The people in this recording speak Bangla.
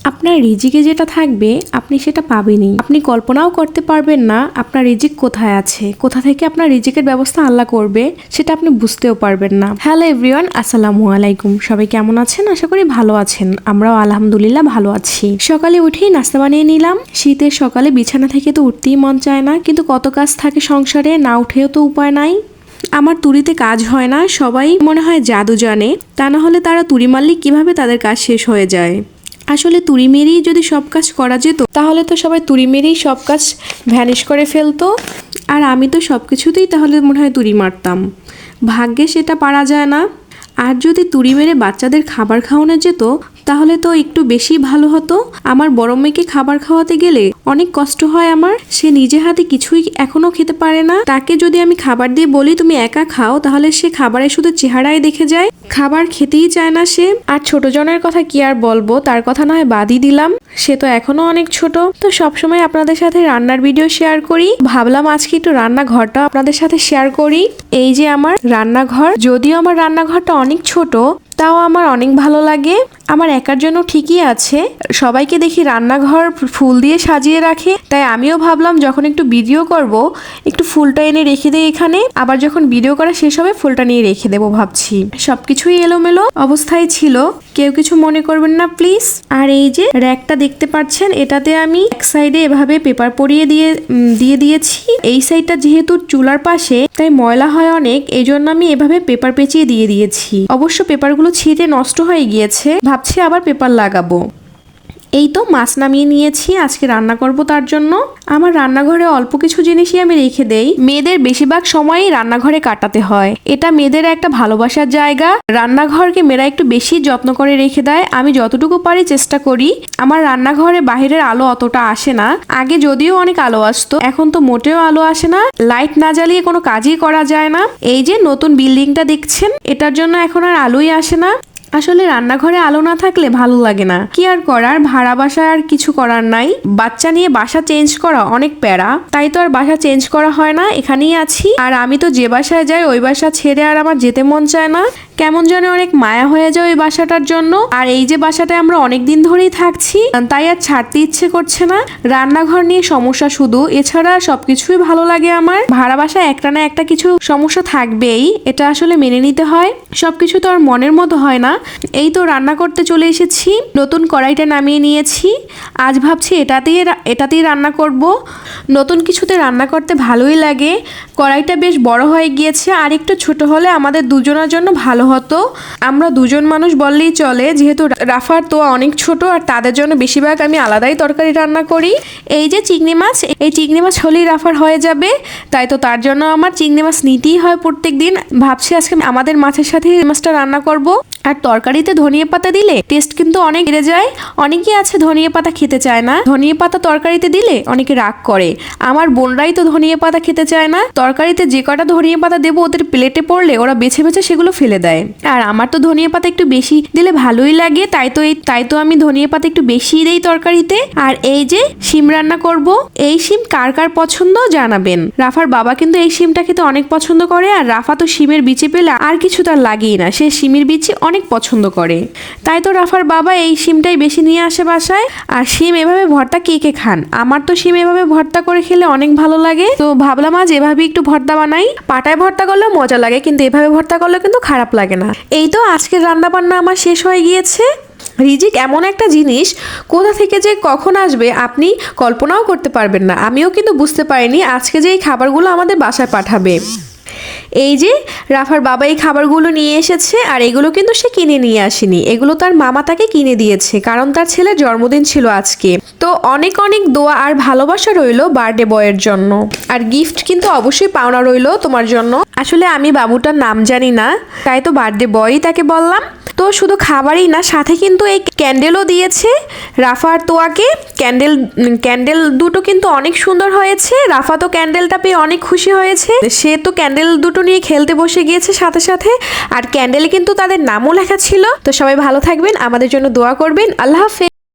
আপনার রিজিকে যেটা থাকবে আপনি সেটা পাবেনই। আপনি কল্পনাও করতে পারবেন না আপনার রিজিক কোথায় আছে, কোথা থেকে আপনার রিজিকের ব্যবস্থা আল্লাহ করবে সেটা আপনি বুঝতেও পারবেন না। হ্যালো এভরিওয়ান, আসসালামু আলাইকুম। সবাই কেমন আছেন? আশা করি ভালো আছেন। আমরাও আলহামদুলিল্লাহ ভালো আছি। সকালে উঠেই নাস্তা বানিয়ে নিলাম। শীতের সকালে বিছানা থেকে তো উঠতেই মন চায় না, কিন্তু কত কাজ থাকে সংসারে, না উঠেও তো উপায় নাই। আমার তুড়িতে কাজ হয় না, সবাই মনে হয় জাদু জানে, তা না হলে তারা তুড়ি মারলে কিভাবে তাদের কাজ শেষ হয়ে যায়। আসলে তুড়ি মেরেই যদি সব কাজ করা যেত তাহলে তো সবাই তুড়ি মেরেই সব কাজ ভ্যানিশ করে ফেলতো, আর আমি তো সব কিছুতেই তাহলে মনে হয় তুড়ি মারতাম। ভাগ্যে সেটা পারা যায় না। আর যদি তুড়ি মেরে বাচ্চাদের খাবার খাওয়ানো যেত তাহলে তো একটু বেশি ভালো হতো। আমার বড় মেয়েকে খাবার খাওয়াতে গেলে অনেক কষ্ট হয় আমার, সে নিজে হাতে কিছুই এখনো খেতে পারে না। তাকে যদি আমি খাবার দিয়ে বলি তুমি একা খাও, তাহলে সে খাবারের শুধু চেহারাই দেখে যায়, খাবার খেতেই চায় না সে। আর ছোট জনের কথা কি আর বলবো, তার কথা না হয় বাদই দিলাম, সে তো এখনো অনেক ছোট। তো সবসময় আপনাদের সাথে রান্নার ভিডিও শেয়ার করি, ভাবলাম আজকে একটু রান্নাঘরটা আপনাদের সাথে শেয়ার করি। এই যে আমার রান্নাঘর, যদিও আমার রান্নাঘরটা অনেক ছোট, তাও আমার অনেক ভালো লাগে। আমার একার জন্য ঠিকই আছে, সবাইকে দেখি রান্নাঘর ফুল দিয়ে সাজিয়ে রাখে, তাই আমিও ভাবলাম যখন একটু ভিডিও করব একটু ফুলটা এনে রেখে দেই এখানে, আবার যখন ভিডিও করা শেষ হবে ফুলটা নিয়ে রেখে দেবো ভাবছি। সবকিছুই এলোমেলো অবস্থায় ছিল, কেউ কিছু মনে করবেন না প্লিজ। আর এই যে র্যাকটা দেখতে পাচ্ছেন, এটাতে আমি এক সাইডে এভাবে পেপার পরিয়ে দিয়ে দিয়েছি। এই সাইডটা যেহেতু চুলার পাশে তাই ময়লা হয় অনেক, এই জন্য আমি এভাবে পেপার পেঁচিয়ে দিয়ে দিয়েছি। অবশ্য পেপারগুলো ছিঁড়ে নষ্ট হয়ে গিয়েছে, ভাবছি আবার পেপার লাগাবো। এই তো মাছ নামিয়ে নিয়েছি, আজকে রান্না করব তার জন্য। আমার রান্নাঘরে অল্প কিছু জিনিসই আমি রেখে দেই, মেয়েদের বেশিরভাগ সময়ই রান্নাঘরে কাটাতে হয়, এটা মেয়েদের একটা ভালোবাসার জায়গা। রান্নাঘরকে মেয়েরা একটু বেশি যত্ন করে রেখে দেয়, আমি যতটুকু পারি চেষ্টা করি। আমার রান্নাঘরে বাহিরের আলো অতটা আসে না, আগে যদিও অনেক আলো আসতো, এখন তো মোটেও আলো আসে না, লাইট না জ্বালিয়ে কোনো কাজই করা যায় না। এই যে নতুন বিল্ডিংটা দেখছেন, এটার জন্য এখন আর আলোই আসে না। আসলে রান্নাঘরে আলো না থাকলে ভালো লাগে না, কি আর করার, ভাড়া বাসায় আর কিছু করার নাই। বাচ্চা নিয়ে বাসা চেঞ্জ করা অনেক প্যারা, তাই তো আর বাসা চেঞ্জ করা হয় না, এখানেই আছি। আর আমি তো যে বাসায় যাই ওই বাসা ছেড়ে আর আমার যেতে মন চায় না, কেমন যেন অনেক মায়া হয়ে যায় ওই বাসাটার জন্য। আর এই যে বাসাটায় আমরা অনেক দিন ধরেই থাকছি, তাই আর ছাড়তে ইচ্ছে করছে না। রান্নাঘর নিয়ে সমস্যা শুধু, এছাড়া সবকিছুই ভালো লাগে আমার। ভাড়া বাসায় একটা না একটা কিছু সমস্যা থাকবেই, এটা আসলে মেনে নিতে হয়, সবকিছু তো আর মনের মতো হয় না। এই তো রান্না করতে চলে এসেছি, নতুন কড়াইটা নামিয়ে নিয়েছি। আজ ভাবছি এটাতেই রান্না করব। নতুন কিছুতে রান্না করতে ভালোই লাগে। কড়াইটা বেশ বড় হয়ে গিয়েছে, আর একটু ছোট হলে আমাদের দুজনের জন্য ভালো হতো। আমরা দুজন মানুষ বললেই চলে, যেহেতু রাফার তো অনেক ছোট, আর তাদের জন্য বেশিরভাগ আমি আলাদাই তরকারি রান্না করি। এই যে চিংড়ি মাছ, এই চিংড়ি মাছ হলেই রাফার হয়ে যাবে, তাই তো তার জন্য আমার চিংড়ি মাছ নিতেই হয় প্রত্যেক দিন। ভাবছি আজকে আমাদের মাছের সাথে মাছটা রান্না করব। আর তরকারিতে ধনিয়া পাতা দিলে টেস্ট কিন্তু অনেক বেড়ে যায়। অনেকেই আছে ধনিয়া পাতা খেতে চায় না, ধনিয়া পাতা তরকারিতে দিলে অনেকে রাগ করে। আমার বোনরাই তো ধনিয়া পাতা খেতে চায় না, তরকারিতে যে কটা ধনিয়া পাতা দেবো ওদের প্লেটে পড়লে ওরা বেছে বেছে সেগুলো ফেলে দেয়। আর আমার তো ধনিয়া পাতা একটু বেশি দিলে ভালোই লাগে, তাই তো আমি ধনিয়া পাতা একটু বেশি দেই তরকারিতে। আর এই যে শিম রান্না করব, এই শিম কার কার পছন্দ জানাবেন। রাফার বাবা কিন্তু এই শিমটা খেতে অনেক পছন্দ করে, আর রাফা তো শিমের বিচি পেলে আর কিছু তার লাগেই না, সে শিমের বিচি অনেক পছন্দ করে, তাই তো রাফার বাবা এই শিমটাই বেশি নিয়ে আসে বাসায়। আর শিম এভাবে ভর্তা কে কে খান? আমার তো শিম এভাবে ভর্তা করে খেলে অনেক ভালো লাগে, তো ভাবলাম আজ এভাবে একটু ভর্তা বানাই। পাটায় ভর্তা করলে মজা লাগে, কিন্তু এভাবে ভর্তা করলে কিন্তু খারাপ লাগে না। এই তো আজকের রান্না বান্না আমার শেষ হয়ে গিয়েছে। রিজিক এমন একটা জিনিস, কোথা থেকে যে কখন আসবে আপনি কল্পনাও করতে পারবেন না। আমিও কিন্তু বুঝতে পারিনি আজকে যে এই খাবারগুলো আমাদের বাসায় পাঠাবে। এই যে রাফার বাবা এই খাবারগুলো নিয়ে এসেছে, আর এগুলো কিন্তু সে কিনে নিয়ে আসেনি, এগুলো তার মামা তাকে কিনে দিয়েছে, কারণ তার ছেলের জন্মদিন ছিল আজকে। তো অনেক অনেক দোয়া আর ভালোবাসা রইলো বার্থডে বয়ের জন্য, আর গিফট কিন্তু অবশ্যই পাওনা রইলো তোমার জন্য। আসলে আমি বাবুটার নাম জানি না, তাই তো বার্থডে বয়ই তাকে বললাম। তো শুধু খাবারই না, সাথে কিন্তু এই ক্যান্ডেলও দিয়েছে রাফার তোয়াকে। ক্যান্ডেল দুটো কিন্তু অনেক সুন্দর হয়েছে, রাফা তো ক্যান্ডেলটা পেয়ে অনেক খুশি হয়েছে, সে তো ক্যান্ডেল দুটো নিয়ে খেলতে বসে গিয়েছে সাথে সাথে। আর ক্যান্ডেলে কিন্তু তাদের নামও লেখা ছিল। তো সবাই ভালো থাকবেন, আমাদের জন্য দোয়া করবেন। আল্লাহ হাফেজ।